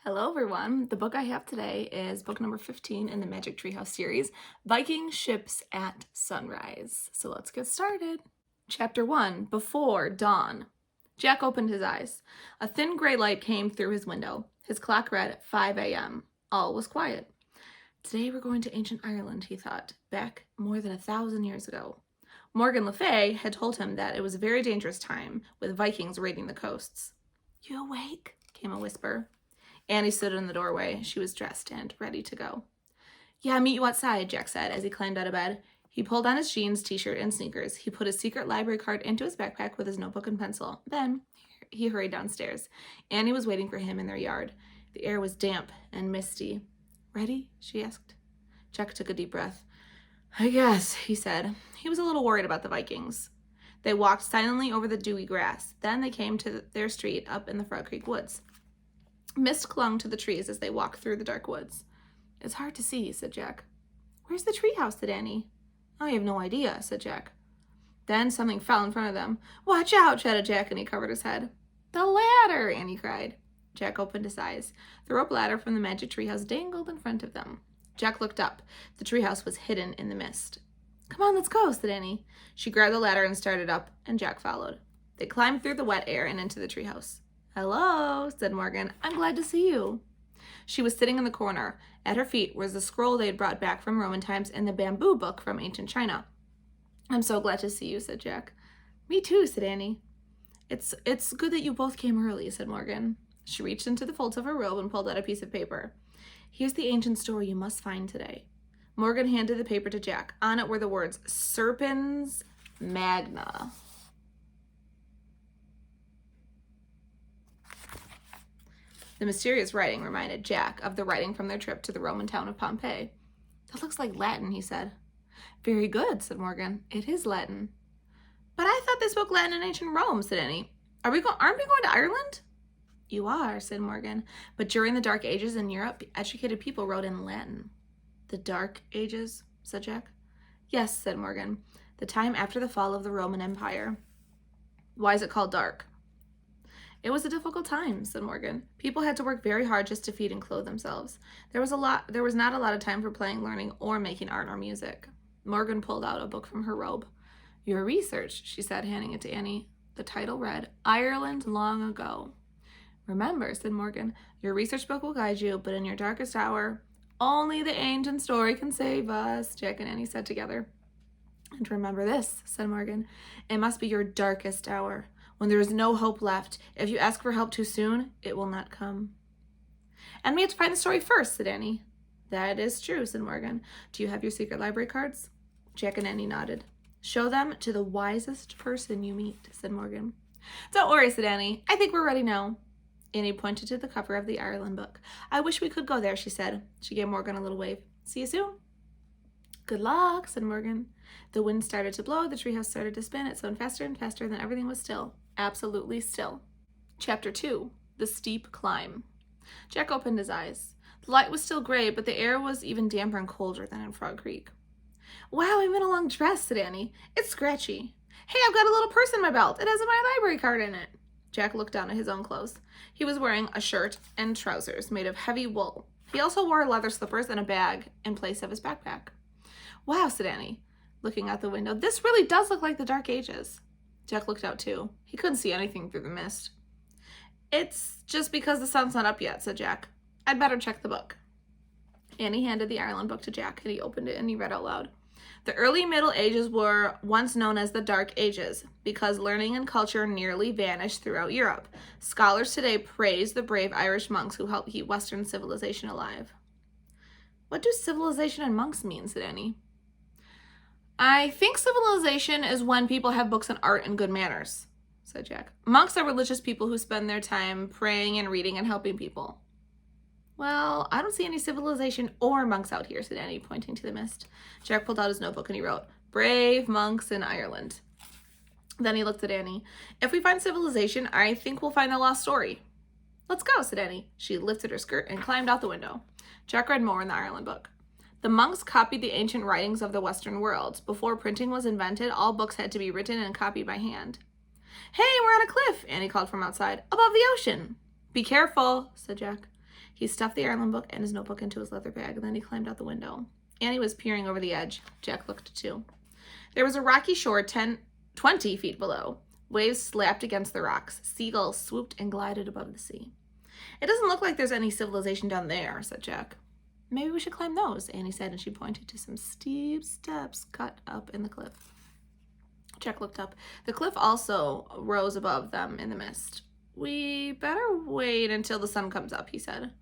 Hello everyone. The book I have today is book number 15 in the Magic Treehouse series, Viking Ships at Sunrise. So let's get started. Chapter 1, Before Dawn. Jack opened his eyes. A thin gray light came through his window. His clock read 5 a.m. All was quiet. Today we're going to ancient Ireland, he thought, back more than 1,000 years ago. Morgan Le Fay had told him that it was a very dangerous time with Vikings raiding the coasts. "You awake?" came a whisper. Annie stood in the doorway. She was dressed and ready to go. "Yeah, I'll meet you outside," Jack said as he climbed out of bed. He pulled on his jeans, t-shirt, and sneakers. He put his secret library card into his backpack with his notebook and pencil. Then he hurried downstairs. Annie was waiting for him in their yard. The air was damp and misty. "Ready?" she asked. Jack took a deep breath. "I guess," he said. He was a little worried about the Vikings. They walked silently over the dewy grass. Then they came to their street up in the Frog Creek woods. Mist clung to the trees as they walked through the dark woods. "It's hard to see," said Jack. "Where's the treehouse?" said Annie. "I have no idea," said Jack. Then something fell in front of them. "Watch out!" shouted Jack, and he covered his head. "The ladder!" Annie cried. Jack opened his eyes. The rope ladder from the magic treehouse dangled in front of them. Jack looked up. The treehouse was hidden in the mist. "Come on, let's go," said Annie. She grabbed the ladder and started up, and Jack followed. They climbed through the wet air and into the treehouse. "Hello," said Morgan. "I'm glad to see you." She was sitting in the corner. At her feet was the scroll they had brought back from Roman times and the bamboo book from ancient China. "I'm so glad to see you," said Jack. "Me too," said Annie. It's good that you both came early," said Morgan. She reached into the folds of her robe and pulled out a piece of paper. "Here's the ancient story you must find today." Morgan handed the paper to Jack. On it were the words, Serpens Magna. The mysterious writing reminded Jack of the writing from their trip to the Roman town of Pompeii. "That looks like Latin," he said. "Very good," said Morgan. "It is Latin." "But I thought they spoke Latin in ancient Rome," said Annie. Aren't we going to Ireland?" "You are," said Morgan. "But during the Dark Ages in Europe, educated people wrote in Latin." "The Dark Ages?" said Jack. "Yes," said Morgan. "The time after the fall of the Roman Empire." "Why is it called dark?" "It was a difficult time," said Morgan. "People had to work very hard just to feed and clothe themselves. There was not a lot of time for playing, learning, or making art or music." Morgan pulled out a book from her robe. "Your research," she said, handing it to Annie. The title read, Ireland Long Ago. "Remember," said Morgan, "your research book will guide you, but in your darkest hour, only the ancient story can save us," Jack and Annie said together. "And remember this," said Morgan, "it must be your darkest hour. When there is no hope left, if you ask for help too soon, it will not come." "And we have to find the story first," said Annie. "That is true," said Morgan. "Do you have your secret library cards?" Jack and Annie nodded. "Show them to the wisest person you meet," said Morgan. "Don't worry," said Annie. "I think we're ready now." Annie pointed to the cover of the Ireland book. "I wish we could go there," she said. She gave Morgan a little wave. "See you soon." "Good luck," said Morgan. The wind started to blow, the treehouse started to spin, it spun faster and faster, then everything was still. Absolutely still. Chapter 2, The Steep Climb. Jack opened his eyes. The light was still gray, but the air was even damper and colder than in Frog Creek. "Wow, I'm in a long dress," said Annie. "It's scratchy. Hey, I've got a little purse in my belt. It has my library card in it." Jack looked down at his own clothes. He was wearing a shirt and trousers made of heavy wool. He also wore leather slippers and a bag in place of his backpack. "Wow," said Annie, looking out the window. "This really does look like the Dark Ages." Jack looked out too. He couldn't see anything through the mist. "It's just because the sun's not up yet," said Jack. "I'd better check the book." Annie handed the Ireland book to Jack, and he opened it and he read out loud. "The early Middle Ages were once known as the Dark Ages because learning and culture nearly vanished throughout Europe. Scholars today praise the brave Irish monks who helped keep Western civilization alive." "What do civilization and monks mean?" said Annie. "I think civilization is when people have books and art and good manners," said Jack. "Monks are religious people who spend their time praying and reading and helping people." "Well, I don't see any civilization or monks out here," said Annie, pointing to the mist. Jack pulled out his notebook and he wrote, "Brave monks in Ireland." Then he looked at Annie. "If we find civilization, I think we'll find the lost story." "Let's go," said Annie. She lifted her skirt and climbed out the window. Jack read more in the Ireland book. The monks copied the ancient writings of the Western world. Before printing was invented, all books had to be written and copied by hand. "Hey, we're on a cliff," Annie called from outside, "above the ocean." "Be careful," said Jack. He stuffed the Ireland book and his notebook into his leather bag, and then he climbed out the window. Annie was peering over the edge. Jack looked too. There was a rocky shore 20 feet below. Waves slapped against the rocks. Seagulls swooped and glided above the sea. It doesn't look like there's any civilization down there, said Jack. Maybe we should climb those, Annie said, and she pointed to some steep steps cut up in the cliff. Jack looked up. The cliff also rose above them in the mist. We better wait until the sun comes up, he said.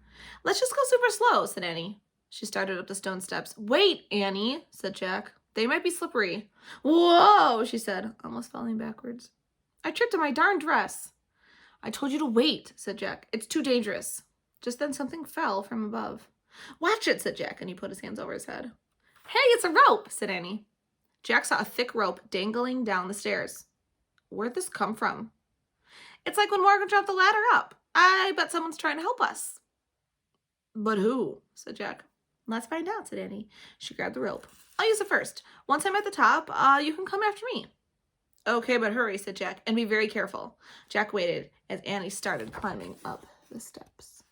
Let's just go super slow, said Annie. She started up the stone steps. Wait, Annie, said Jack. They might be slippery. Whoa, she said, almost falling backwards. I tripped on my darn dress. I told you to wait, said Jack. It's too dangerous. Just then something fell from above. Watch it, said Jack, and he put his hands over his head. Hey, it's a rope, said Annie. Jack saw a thick rope dangling down the stairs. Where'd this come from? It's like when Morgan dropped the ladder up. I bet someone's trying to help us. But who? Said Jack. Let's find out, said Annie. She grabbed the rope. I'll use it first. Once I'm at the top, you can come after me. Okay, but hurry, said Jack, and be very careful. Jack waited as Annie started climbing up the steps.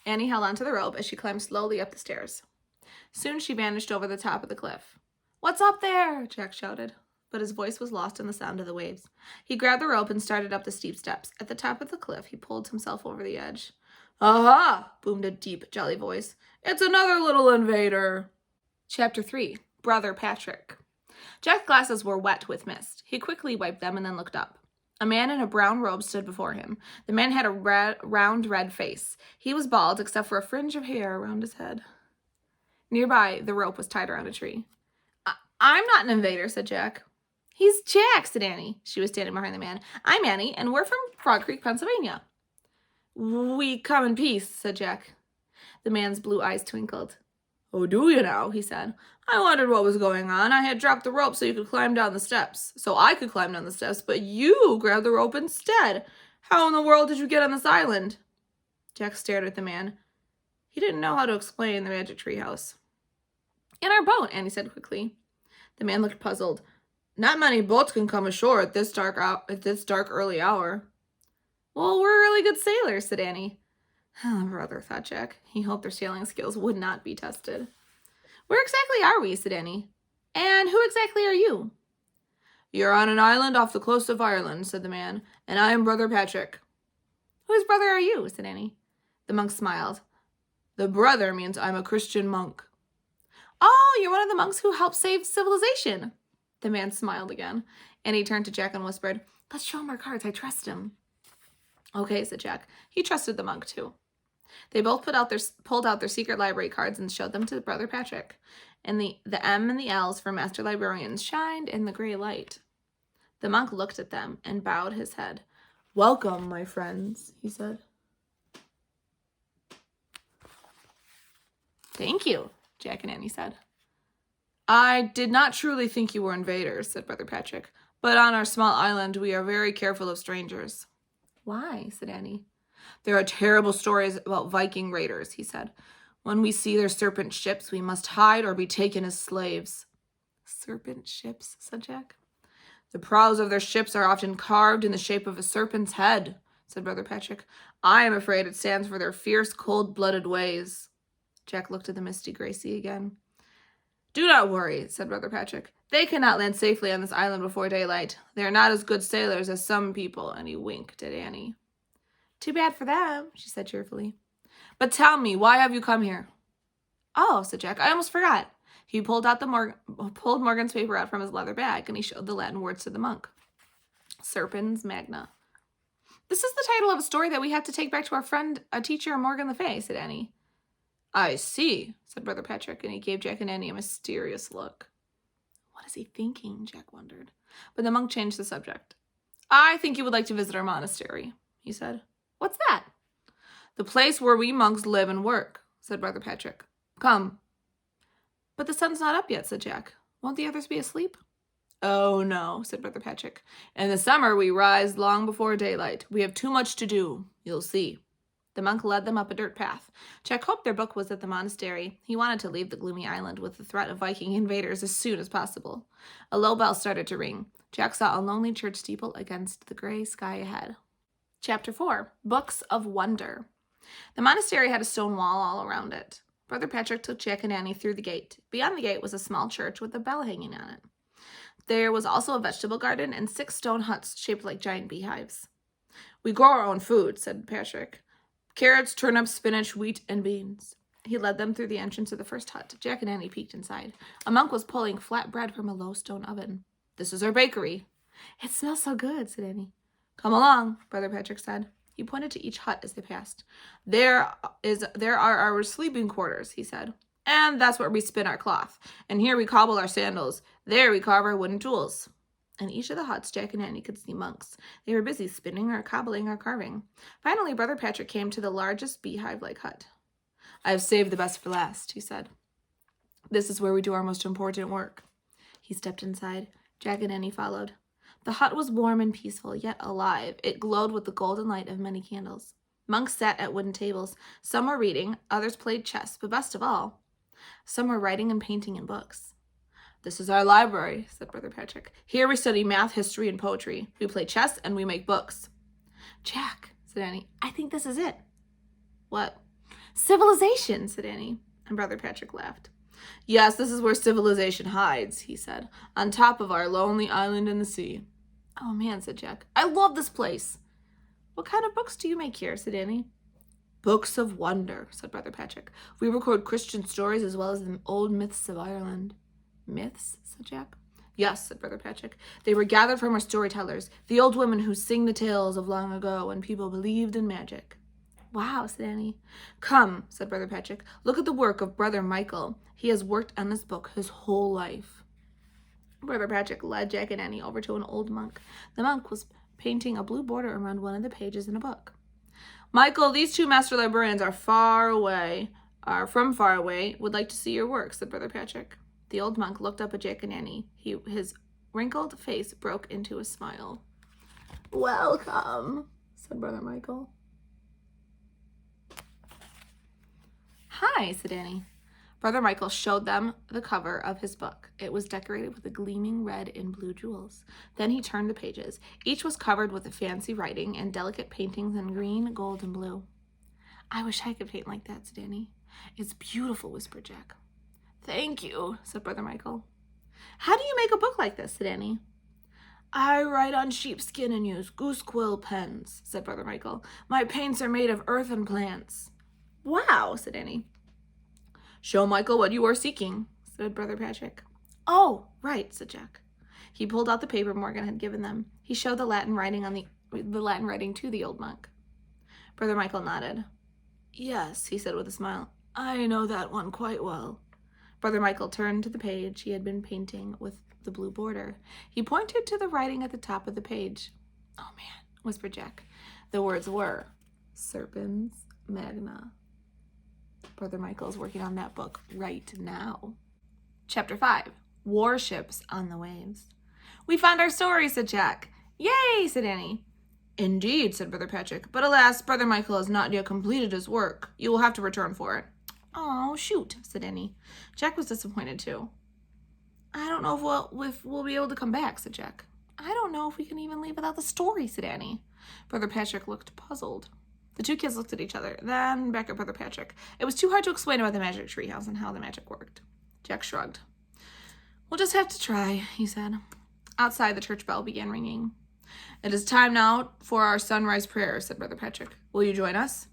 Annie held onto the rope as she climbed slowly up the stairs. Soon she vanished over the top of the cliff. What's up there? Jack shouted, but his voice was lost in the sound of the waves. He grabbed the rope and started up the steep steps. At the top of the cliff, he pulled himself over the edge. Aha! Boomed a deep, jolly voice. It's another little invader. Chapter 3. Brother Patrick. Jack's glasses were wet with mist. He quickly wiped them and then looked up. A man in a brown robe stood before him. The man had a round red face. He was bald except for a fringe of hair around his head. Nearby, the rope was tied around a tree. I'm not an invader, said Jack. He's Jack, said Annie. She was standing behind the man. I'm Annie, and we're from Frog Creek, Pennsylvania. We come in peace, said Jack. The man's blue eyes twinkled. Oh, do you now? He said. I wondered what was going on. I had dropped the rope so you could climb down the steps. So I could climb down the steps, but you grabbed the rope instead. How in the world did you get on this island? Jack stared at the man. He didn't know how to explain the magic treehouse. In our boat, Annie said quickly. The man looked puzzled. Not many boats can come ashore at this dark early hour. Well, we're really good sailors, said Annie. Brother, thought Jack. He hoped their sailing skills would not be tested. Where exactly are we, said Annie. And who exactly are you? You're on an island off the coast of Ireland, said the man, and I am Brother Patrick. Whose brother are you, said Annie. The monk smiled. The brother means I'm a Christian monk. Oh, you're one of the monks who helped save civilization. The man smiled again, and he turned to Jack and whispered, Let's show him our cards. I trust him. Okay, said Jack. He trusted the monk, too. They both pulled out their secret library cards and showed them to Brother Patrick. And the M and the L's for Master Librarians shined in the gray light. The monk looked at them and bowed his head. Welcome, my friends, he said. Thank you, Jack and Annie said. I did not truly think you were invaders, said Brother Patrick. But on our small island, we are very careful of strangers. Why? Said Annie. There are terrible stories about Viking raiders, he said. When we see their serpent ships, we must hide or be taken as slaves. Serpent ships, said Jack. The prows of their ships are often carved in the shape of a serpent's head, said Brother Patrick. I am afraid it stands for their fierce, cold-blooded ways. Jack looked at the misty gray sea again. Do not worry, said Brother Patrick. They cannot land safely on this island before daylight. They are not as good sailors as some people, and he winked at Annie. Too bad for them, she said cheerfully. But tell me, why have you come here? Oh, said Jack, I almost forgot. He pulled Morgan's paper out from his leather bag, and he showed the Latin words to the monk. Serpens magna. This is the title of a story that we have to take back to our friend, a teacher, Morgan Le Fay, said Annie. I see, said Brother Patrick, and he gave Jack and Annie a mysterious look. What is he thinking? Jack wondered. But the monk changed the subject. I think you would like to visit our monastery, he said. What's that? The place where we monks live and work, said Brother Patrick. Come. But the sun's not up yet, said Jack. Won't the others be asleep? Oh, no, said Brother Patrick. In the summer, we rise long before daylight. We have too much to do. You'll see. The monk led them up a dirt path. Jack hoped their book was at the monastery. He wanted to leave the gloomy island with the threat of Viking invaders as soon as possible. A low bell started to ring. Jack saw a lonely church steeple against the gray sky ahead. Chapter 4, Books of Wonder. The monastery had a stone wall all around it. Brother Patrick took Jack and Annie through the gate. Beyond the gate was a small church with a bell hanging on it. There was also a vegetable garden and 6 stone huts shaped like giant beehives. "We grow our own food," said Patrick. "Carrots, turnips, spinach, wheat, and beans." He led them through the entrance of the first hut. Jack and Annie peeked inside. A monk was pulling flat bread from a low stone oven. "This is our bakery." "It smells so good," said Annie. "Come along," Brother Patrick said. He pointed to each hut as they passed. There are our sleeping quarters," he said. "And that's where we spin our cloth. And here we cobble our sandals. There we carve our wooden tools." In each of the huts, Jack and Annie could see monks. They were busy spinning or cobbling or carving. Finally, Brother Patrick came to the largest beehive-like hut. "I have saved the best for last," he said. "This is where we do our most important work." He stepped inside. Jack and Annie followed. The hut was warm and peaceful, yet alive. It glowed with the golden light of many candles. Monks sat at wooden tables. Some were reading, others played chess, but best of all, some were writing and painting in books. "This is our library," said Brother Patrick. "Here we study math, history, and poetry. We play chess, and we make books." "Jack," said Annie, "I think this is it." "What?" "Civilization," said Annie, and Brother Patrick laughed. "Yes, this is where civilization hides," he said, "on top of our lonely island in the sea." "Oh, man," said Jack, "I love this place." "What kind of books do you make here?" said Annie. "Books of wonder," said Brother Patrick. "We record Christian stories as well as the old myths of Ireland." "Myths?" said Jack. "Yes," said Brother Patrick. "They were gathered from our storytellers, the old women who sing the tales of long ago when people believed in magic." "Wow," said Annie. "Come," said Brother Patrick. "Look at the work of Brother Michael. He has worked on this book his whole life." Brother Patrick led Jack and Annie over to an old monk. The monk was painting a blue border around one of the pages in a book. "Michael, these 2 master librarians are from far away, would like to see your work," said Brother Patrick. The old monk looked up at Jack and Annie. His wrinkled face broke into a smile. "Welcome," said Brother Michael. "Hi," said Annie. Brother Michael showed them the cover of his book. It was decorated with a gleaming red and blue jewels. Then he turned the pages. Each was covered with fancy writing and delicate paintings in green, gold, and blue. "I wish I could paint like that," said Annie. "It's beautiful," whispered Jack. "Thank you," said Brother Michael. "How do you make a book like this?" said Annie. "I write on sheepskin and use goose quill pens," said Brother Michael. "My paints are made of earth and plants." "Wow," said Annie. "Show Michael what you are seeking," said Brother Patrick. "Oh, right," said Jack. He pulled out the paper Morgan had given them. He showed the Latin writing to the old monk. Brother Michael nodded. "Yes," he said with a smile. "I know that one quite well." Brother Michael turned to the page he had been painting with the blue border. He pointed to the writing at the top of the page. "Oh, man," whispered Jack. The words were Serpens Magna. Brother Michael's working on that book right now. Chapter 5, Warships on the Waves. "We found our story," said Jack. "Yay," said Annie. "Indeed," said Brother Patrick, "but alas, Brother Michael has not yet completed his work. You will have to return for it." "Oh, shoot," said Annie. Jack was disappointed too. "I don't know if we'll be able to come back," said Jack. "I don't know if we can even leave without the story," said Annie. Brother Patrick looked puzzled. The 2 kids looked at each other, then back at Brother Patrick. It was too hard to explain about the magic treehouse and how the magic worked. Jack shrugged. "We'll just have to try," he said. Outside, the church bell began ringing. "It is time now for our sunrise prayer," said Brother Patrick. "Will you join us?"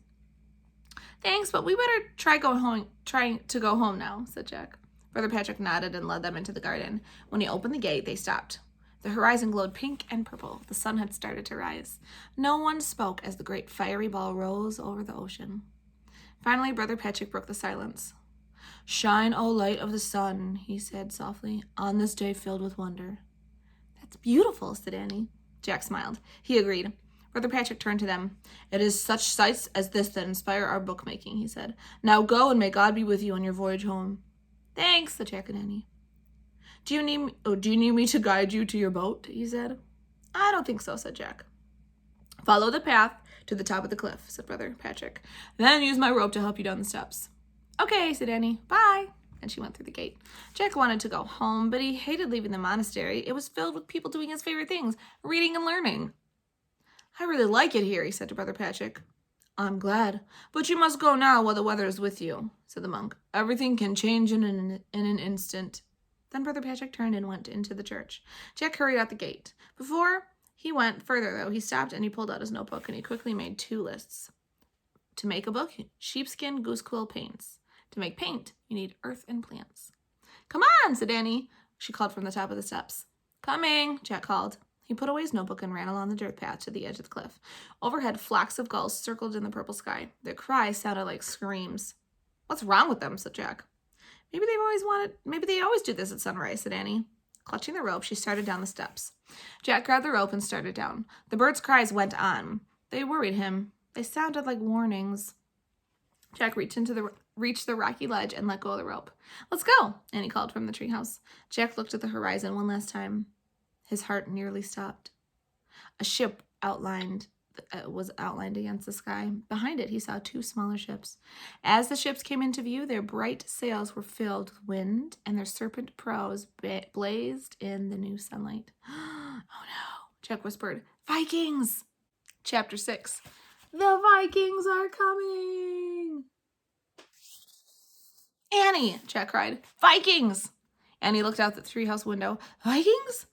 "Thanks, but we better try to go home now," said Jack. Brother Patrick nodded and led them into the garden. When he opened the gate, they stopped. The horizon glowed pink and purple. The sun had started to rise. No one spoke as the great fiery ball rose over the ocean. Finally, Brother Patrick broke the silence. "Shine, O light of the sun," he said softly, "on this day filled with wonder." "That's beautiful," said Annie. Jack smiled. He agreed. Brother Patrick turned to them. "It is such sights as this that inspire our bookmaking," he said. "Now go, and may God be with you on your voyage home." "Thanks," said Jack and Annie. Do you need me to guide you to your boat?" he said. "I don't think so," said Jack. "Follow the path to the top of the cliff," said Brother Patrick. "Then use my rope to help you down the steps." "Okay," said Annie. "Bye." And she went through the gate. Jack wanted to go home, but he hated leaving the monastery. It was filled with people doing his favorite things, reading and learning. I really like it here, he said to Brother Patrick. I'm glad, but you must go now while the weather is with you, said the monk. Everything can change in an instant. Then Brother Patrick turned and went into the church. Jack hurried out the gate. Before he went further, though, he stopped and he pulled out his notebook and he quickly made 2 lists. To make a book, sheepskin, goose quill paints. To make paint, you need earth and plants. Come on, said Annie. She called from the top of the steps. Coming, Jack called. He put away his notebook and ran along the dirt path to the edge of the cliff. Overhead, flocks of gulls circled in the purple sky. Their cries sounded like screams. What's wrong with them, said Jack. Maybe they always do this at sunrise, said Annie. Clutching the rope, she started down the steps. Jack grabbed the rope and started down. The birds' cries went on. They worried him. They sounded like warnings. Jack reached the rocky ledge and let go of the rope. Let's go, Annie called from the treehouse. Jack looked at the horizon one last time. His heart nearly stopped. A ship was outlined against the sky. Behind it, he saw 2 smaller ships. As the ships came into view, their bright sails were filled with wind, and their serpent prows blazed in the new sunlight. Oh no, Jack whispered. Vikings! Chapter 6. The Vikings are coming! Annie, Jack cried. Vikings! Annie looked out the treehouse window. Vikings?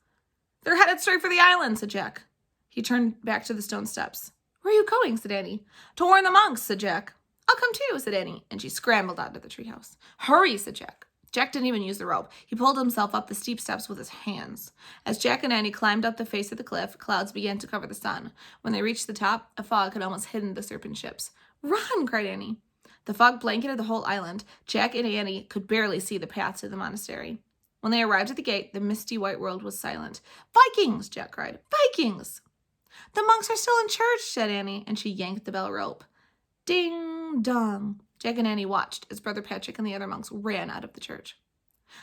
They're headed straight for the island, said Jack. He turned back to the stone steps. Where are you going, said Annie. To warn the monks, said Jack. I'll come too, said Annie, and she scrambled out of the treehouse. Hurry, said Jack. Jack didn't even use the rope. He pulled himself up the steep steps with his hands. As Jack and Annie climbed up the face of the cliff, clouds began to cover the sun. When they reached the top, a fog had almost hidden the serpent ships. Run, cried Annie. The fog blanketed the whole island. Jack and Annie could barely see the path to the monastery. When they arrived at the gate, the misty white world was silent. Vikings, Jack cried. Vikings! The monks are still in church, said Annie, and she yanked the bell rope. Ding dong. Jack and Annie watched as Brother Patrick and the other monks ran out of the church.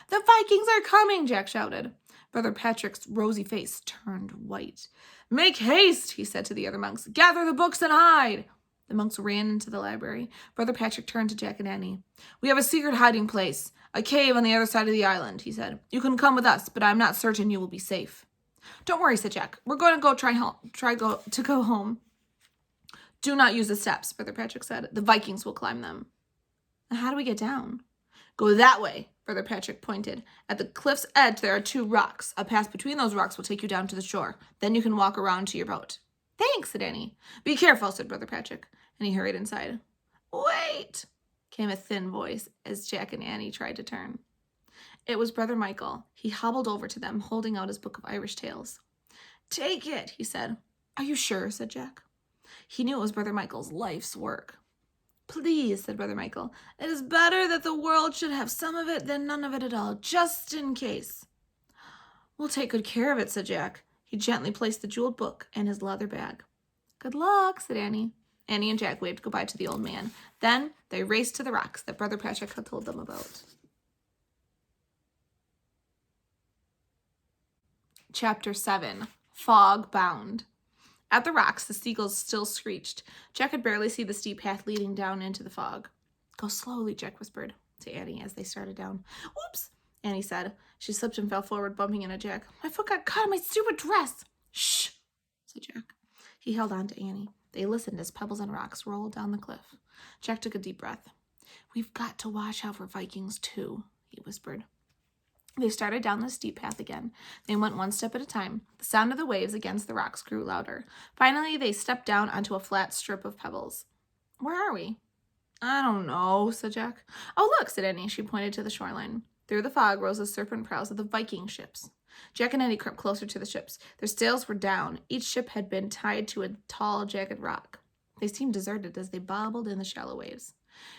The Vikings are coming, Jack shouted. Brother Patrick's rosy face turned white. Make haste, he said to the other monks. Gather the books and hide. The monks ran into the library. Brother Patrick turned to Jack and Annie. We have a secret hiding place, a cave on the other side of the island, he said. You can come with us, but I'm not certain you will be safe. Don't worry, said Jack. We're going to go home. Do not use the steps, Brother Patrick said. The Vikings will climb them. How do we get down? Go that way, Brother Patrick pointed. At the cliff's edge, there are 2 rocks. A path between those rocks will take you down to the shore. Then you can walk around to your boat. Thanks, said Annie. Be careful, said Brother Patrick, and he hurried inside. Wait, came a thin voice as Jack and Annie tried to turn. It was Brother Michael. He hobbled over to them, holding out his book of Irish tales. Take it, he said. Are you sure, said Jack. He knew it was Brother Michael's life's work. Please, said Brother Michael. It is better that the world should have some of it than none of it at all, just in case. We'll take good care of it, said Jack. He gently placed the jeweled book in his leather bag. Good luck, said Annie. Annie and Jack waved goodbye to the old man. Then they raced to the rocks that Brother Patrick had told them about. Chapter 7. Fog Bound. At the rocks, the seagulls still screeched. Jack could barely see the steep path leading down into the fog. Go slowly, Jack whispered to Annie as they started down. Whoops, Annie said. She slipped and fell forward, bumping into Jack. My foot got caught in my stupid dress. Shh, said Jack. He held on to Annie. They listened as pebbles and rocks rolled down the cliff. Jack took a deep breath. We've got to watch out for Vikings, too, he whispered. They started down the steep path again. They went one step at a time. The sound of the waves against the rocks grew louder. Finally, they stepped down onto a flat strip of pebbles. Where are we? I don't know, said Jack. Oh, look, said Annie. She pointed to the shoreline. Through the fog rose the serpent prows of the Viking ships. Jack and Annie crept closer to the ships. Their sails were down. Each ship had been tied to a tall, jagged rock. They seemed deserted as they bobbled in the shallow waves.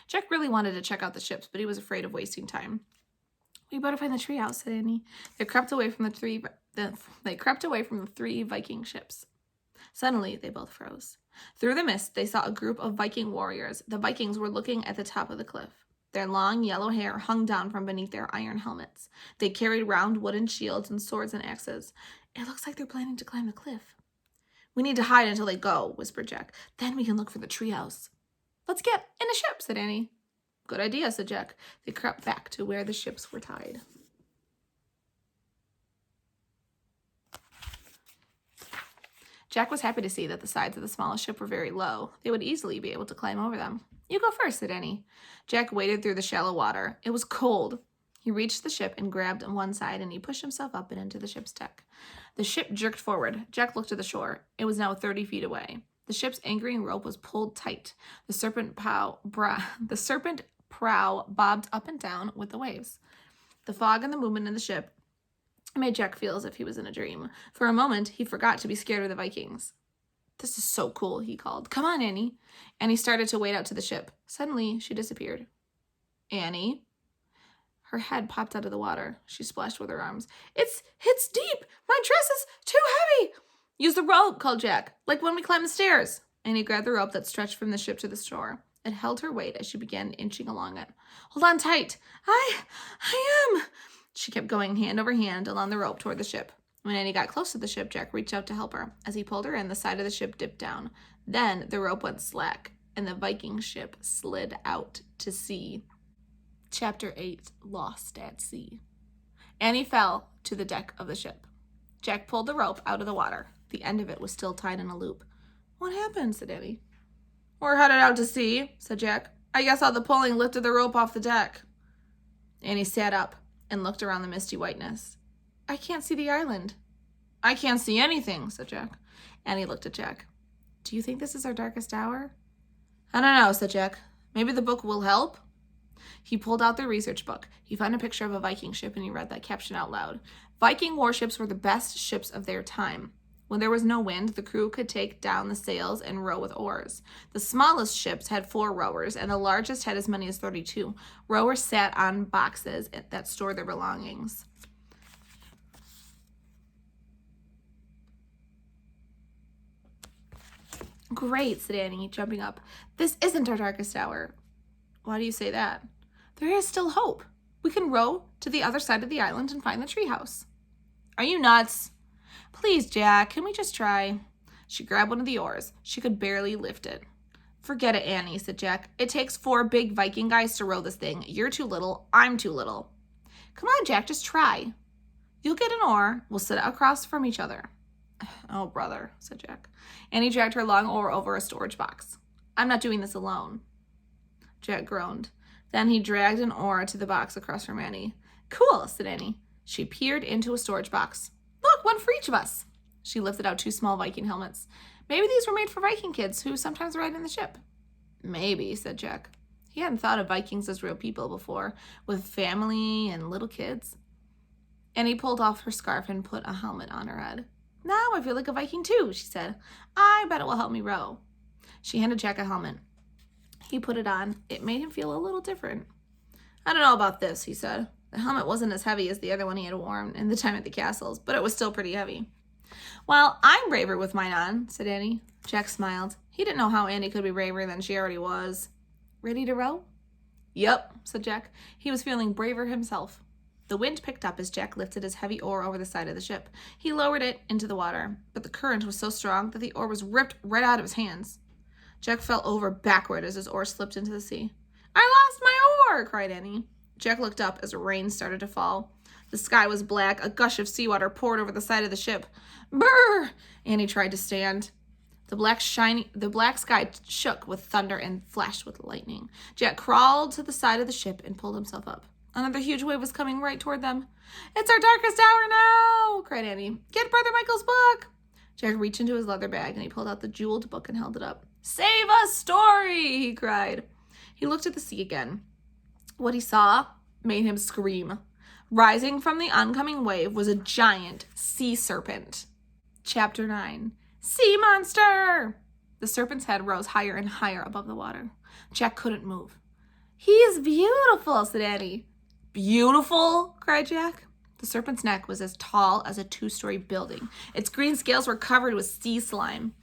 Jack really wanted to check out the ships, but he was afraid of wasting time. We better find the treehouse, said Annie. They crept away from the 3 Viking ships. Suddenly, they both froze. Through the mist, they saw a group of Viking warriors. The Vikings were looking at the top of the cliff. Their long yellow hair hung down from beneath their iron helmets. They carried round wooden shields and swords and axes. It looks like they're planning to climb the cliff. We need to hide until they go, whispered Jack. Then we can look for the treehouse. Let's get in a ship, said Annie. Good idea, said Jack. They crept back to where the ships were tied. Jack was happy to see that the sides of the smallest ship were very low. They would easily be able to climb over them. "You go first," said Annie. Jack waded through the shallow water. It was cold. He reached the ship and grabbed on one side, and he pushed himself up and into the ship's deck. The ship jerked forward. Jack looked at the shore. It was now 30 feet away. The ship's anchoring rope was pulled tight. The serpent prow bobbed up and down with the waves. The fog and the movement in the ship made Jack feel as if he was in a dream. For a moment, he forgot to be scared of the Vikings. "This is so cool," he called. "Come on, Annie." Annie started to wade out to the ship. Suddenly, she disappeared. "Annie?" Her head popped out of the water. She splashed with her arms. It's deep. My dress is too heavy." "Use the rope," called Jack, "like when we climbed the stairs." Annie grabbed the rope that stretched from the ship to the shore. It held her weight as she began inching along it. "Hold on tight." I am." She kept going hand over hand along the rope toward the ship. When Annie got close to the ship, Jack reached out to help her. As he pulled her in, the side of the ship dipped down. Then the rope went slack, and the Viking ship slid out to sea. Chapter 8, Lost at Sea. Annie fell to the deck of the ship. Jack pulled the rope out of the water. The end of it was still tied in a loop. "What happened?" said Annie. "We're headed out to sea," said Jack. "I guess all the pulling lifted the rope off the deck." Annie sat up and looked around the misty whiteness. "I can't see the island." "I can't see anything," said Jack. Annie looked at Jack. "Do you think this is our darkest hour?" "I don't know," said Jack. "Maybe the book will help." He pulled out the research book. He found a picture of a Viking ship, and he read that caption out loud. Viking warships were the best ships of their time. When there was no wind, the crew could take down the sails and row with oars. The smallest ships had 4 rowers, and the largest had as many as 32. Rowers sat on boxes that stored their belongings. "Great," said Annie, jumping up. "This isn't our darkest hour." "Why do you say that?" "There is still hope. We can row to the other side of the island and find the treehouse." "Are you nuts?" "Please, Jack, can we just try?" She grabbed one of the oars. She could barely lift it. "Forget it, Annie," said Jack. "It takes 4 big Viking guys to row this thing. You're too little. I'm too little." "Come on, Jack, just try." "You'll get an oar. We'll sit across from each other." "Oh, brother," said Jack. Annie dragged her long oar over a storage box. "I'm not doing this alone." Jack groaned. Then he dragged an oar to the box across from Annie. "Cool," said Annie. She peered into a storage box. "Look, one for each of us." She lifted out 2 small Viking helmets. "Maybe these were made for Viking kids who sometimes ride in the ship." "Maybe," said Jack. He hadn't thought of Vikings as real people before, with family and little kids. Annie pulled off her scarf and put a helmet on her head. "Now I feel like a Viking too," she said. "I bet it will help me row." She handed Jack a helmet. He put it on. It made him feel a little different. "I don't know about this," he said. The helmet wasn't as heavy as the other one he had worn in the time at the castles, but it was still pretty heavy. "Well, I'm braver with mine on," said Annie. Jack smiled. He didn't know how Annie could be braver than she already was. "Ready to row?" "Yep," said Jack. He was feeling braver himself. The wind picked up as Jack lifted his heavy oar over the side of the ship. He lowered it into the water, but the current was so strong that the oar was ripped right out of his hands. Jack fell over backward as his oar slipped into the sea. "I lost my oar!" cried Annie. Jack looked up as rain started to fall. The sky was black. A gush of seawater poured over the side of the ship. "Brr!" Annie tried to stand. The black sky shook with thunder and flashed with lightning. Jack crawled to the side of the ship and pulled himself up. Another huge wave was coming right toward them. "It's our darkest hour now!" cried Annie. "Get Brother Michael's book!" Jack reached into his leather bag and he pulled out the jeweled book and held it up. "Save a story!" he cried. He looked at the sea again. What he saw made him scream. Rising from the oncoming wave was a giant sea serpent. Chapter 9. Sea Monster! The serpent's head rose higher and higher above the water. Jack couldn't move. "He is beautiful," said Annie. "Beautiful?" cried Jack. The serpent's neck was as tall as a 2-story building. Its green scales were covered with sea slime.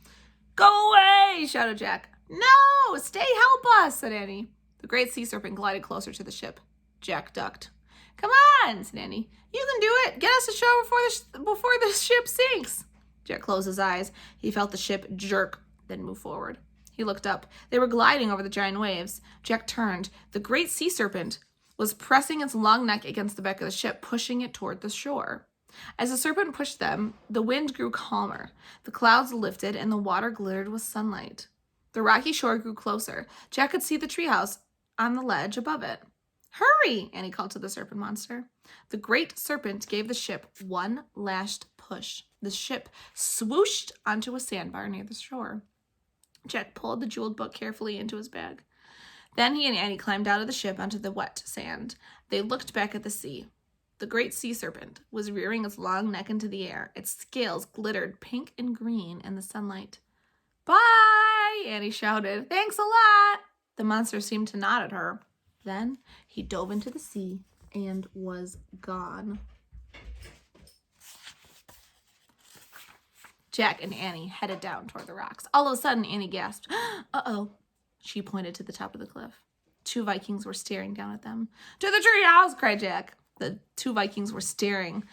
"Go away!" shouted Jack. "No! Stay, help us!" said Annie. The great sea serpent glided closer to the ship. Jack ducked. "Come on," said Annie. "You can do it. Get us ashore before the ship sinks." Jack closed his eyes. He felt the ship jerk, then move forward. He looked up. They were gliding over the giant waves. Jack turned. The great sea serpent was pressing its long neck against the back of the ship, pushing it toward the shore. As the serpent pushed them, the wind grew calmer. The clouds lifted and the water glittered with sunlight. The rocky shore grew closer. Jack could see the treehouse on the ledge above it. Hurry, Annie called to the serpent monster. The great serpent gave the ship one last push. The ship swooshed onto a sandbar near the shore. Jack pulled the jeweled book carefully into his bag. Then he and Annie climbed out of the ship onto the wet sand. They looked back at the sea. The great sea serpent was rearing its long neck into the air. Its scales glittered pink and green in the sunlight. Bye, Annie shouted. Thanks a lot. The monster seemed to nod at her. Then he dove into the sea and was gone. Jack and Annie headed down toward the rocks. All of a sudden, Annie gasped. Uh-oh. She pointed to the top of the cliff. 2 Vikings were staring down at them. To the treehouse, cried Jack. The 2 Vikings were staring.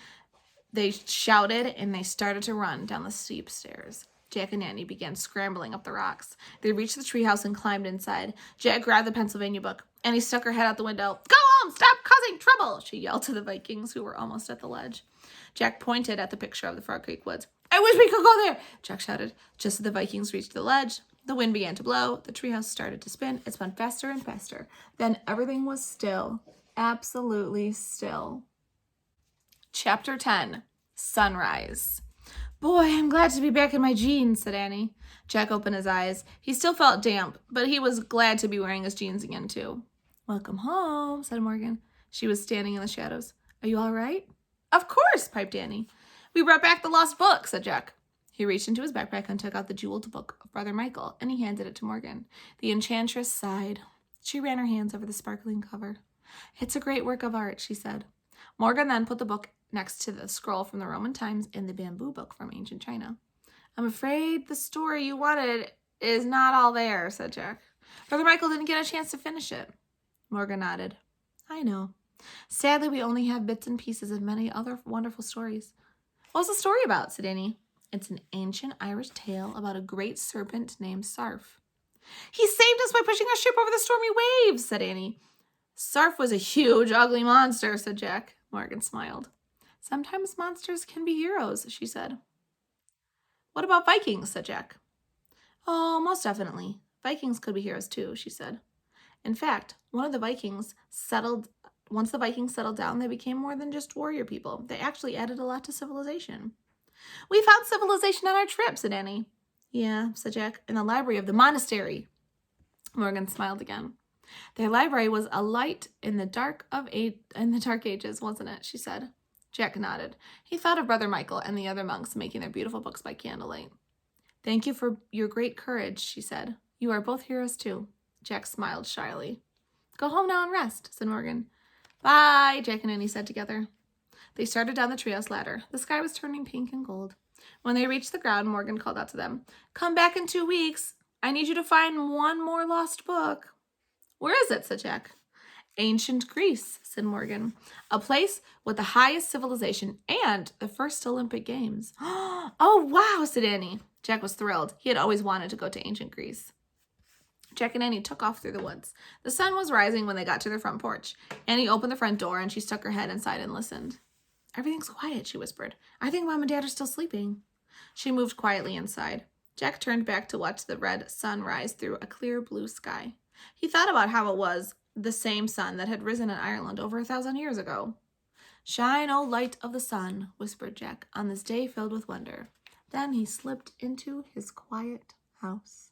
They shouted and they started to run down the steep stairs. Jack and Annie began scrambling up the rocks. They reached the treehouse and climbed inside. Jack grabbed the Pennsylvania book. Annie stuck her head out the window. Go home! Stop causing trouble! She yelled to the Vikings, who were almost at the ledge. Jack pointed at the picture of the Frog Creek woods. I wish we could go there! Jack shouted. Just as the Vikings reached the ledge, the wind began to blow. The treehouse started to spin. It spun faster and faster. Then everything was still. Absolutely still. Chapter 10. Sunrise. Boy, I'm glad to be back in my jeans, said Annie. Jack opened his eyes. He still felt damp, but he was glad to be wearing his jeans again, too. Welcome home, said Morgan. She was standing in the shadows. Are you all right? Of course, piped Annie. We brought back the lost book, said Jack. He reached into his backpack and took out the jeweled book of Brother Michael, and he handed it to Morgan. The enchantress sighed. She ran her hands over the sparkling cover. It's a great work of art, she said. Morgan then put the book next to the scroll from the Roman times and the bamboo book from ancient China. I'm afraid the story you wanted is not all there, said Jack. Brother Michael didn't get a chance to finish it. Morgan nodded. I know. Sadly, we only have bits and pieces of many other wonderful stories. What's the story about, said Annie. It's an ancient Irish tale about a great serpent named Sarf. He saved us by pushing our ship over the stormy waves, said Annie. Sarf was a huge, ugly monster, said Jack. Morgan smiled. Sometimes monsters can be heroes, she said. What about Vikings, said Jack. Oh, most definitely. Vikings could be heroes too, she said. In fact, once the Vikings settled down, they became more than just warrior people. They actually added a lot to civilization. We found civilization on our trip, said Annie. Yeah, said Jack, in the library of the monastery. Morgan smiled again. Their library was a light in the dark ages, wasn't it? She said. Jack nodded. He thought of Brother Michael and the other monks making their beautiful books by candlelight. Thank you for your great courage, she said. You are both heroes too. Jack smiled shyly. Go home now and rest, said Morgan. Bye, Jack and Annie said together. They started down the treehouse ladder. The sky was turning pink and gold. When they reached the ground, Morgan called out to them, Come back in 2 weeks. I need you to find one more lost book. Where is it, said Jack. Ancient Greece, said Morgan. A place with the highest civilization and the first Olympic Games. Oh, wow, said Annie. Jack was thrilled. He had always wanted to go to ancient Greece. Jack and Annie took off through the woods. The sun was rising when they got to their front porch. Annie opened the front door and she stuck her head inside and listened. Everything's quiet, she whispered. I think Mom and Dad are still sleeping. She moved quietly inside. Jack turned back to watch the red sun rise through a clear blue sky. He thought about how it was the same sun that had risen in Ireland over 1,000 years ago. Shine, O light of the sun, whispered Jack, on this day filled with wonder. Then he slipped into his quiet house.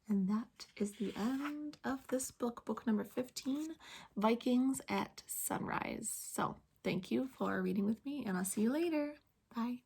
And that is the end of this book, book number 15, Vikings at Sunrise. So, thank you for reading with me, and I'll see you later. Bye.